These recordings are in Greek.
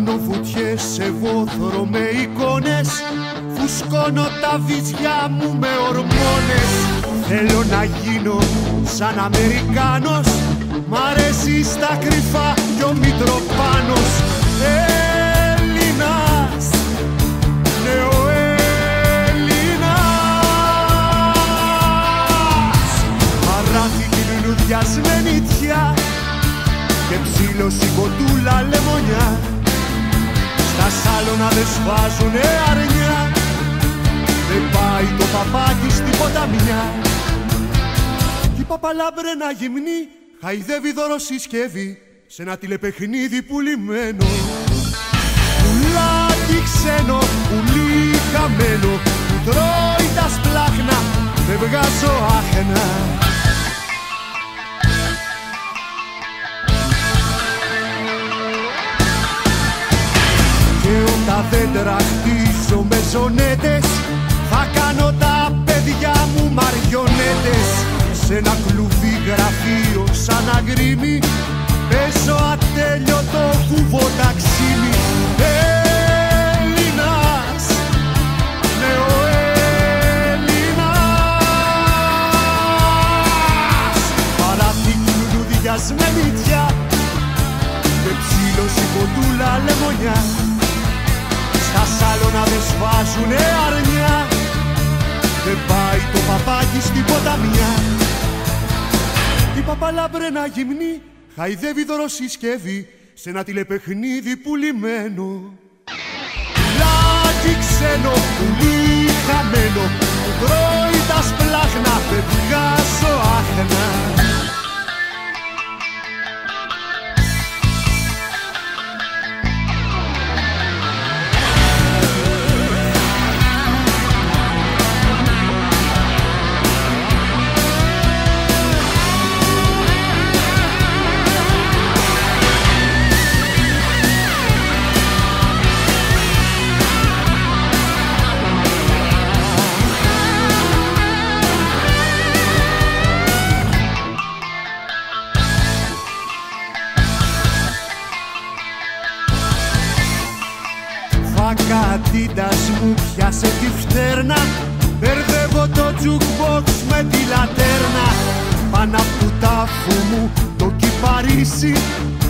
Κάνω βουτιές σε βόθρο με εικόνες, φουσκώνω τα βυζιά μου με ορμόνες. Θέλω να γίνω σαν Αμερικάνος, μ' αρέσει στα κρυφά κι ο Μητροπάνος. Έλληνας, νεοέλληνας, παράθηκη λουλουδιασμένη τιά και ψήλωση κοντούλα λεμονιά. Στα σάλωνα δε σφάζουνε αρνιά, δεν πάει το παπάκι στην ποταμιά. Κι η παπαλάμπρενα γυμνή χαϊδεύει δωροσυσκεύη σε ένα τηλεπαιχνίδι πουλημένο. Πουλάκι ξένο, πουλί χαμένο, που τρώει τα σπλάχνα, δεν βγάζω άχνα. Τα δέντρα χτίζω με ζωνέτες, θα κάνω τα παιδιά μου μαριονέτες. Σ' ένα κλουβί γραφείο σαν αγρίμι, παίζω ατέλειωτο κουβοταξίμι. Έλληνας, νεοέλληνας, παράθηκη λουλουδιασμένη τιά και ψήλωση κοντούλα λεμονιά. Στα σάλωνα δε σφάζουνε αρνιά, δεν πάει το παπάκι στην ποταμιά. Η παπαλάμπρενα γυμνή χαϊδεύει δωροσυσκεύη σε ένα τηλεπαιχνίδι πουλημένο. Πουλάκι ξένο, πουλί χαμένο, που τρώει τα σπλάχνα, δεν βγάζω άχνα. Κατήτας μου πιάσε τη φτέρνα, μπερδεύω το jukebox με τη λατέρνα. Πάνω απ' του τάφου μου το κυπαρίσι,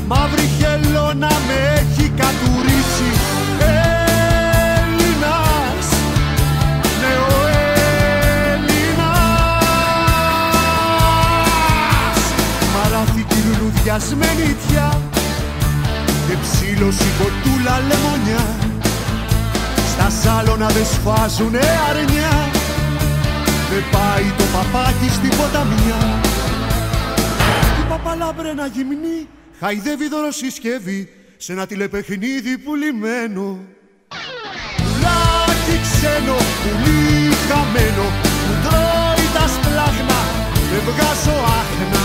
μαύρη χελώνα με έχει κατουρίσει. Έλληνας, νεοέλληνας, παράθηκη λουλουδιασμένη τιά και ψήλωση κοντούλα λεμονιά. Τα σάλωνα δε σφάζουνε αρνιά, δεν πάει το παπάκι στην ποταμιά. Η παπαλάμπρενα γυμνή χαϊδεύει δωροσυσκεύη σε ένα τηλεπαιχνίδι πουλημένο. Πουλάκι ξένο, πουλί χαμένο, που τρώει τα σπλάχνα, δεν βγάζω άχνα.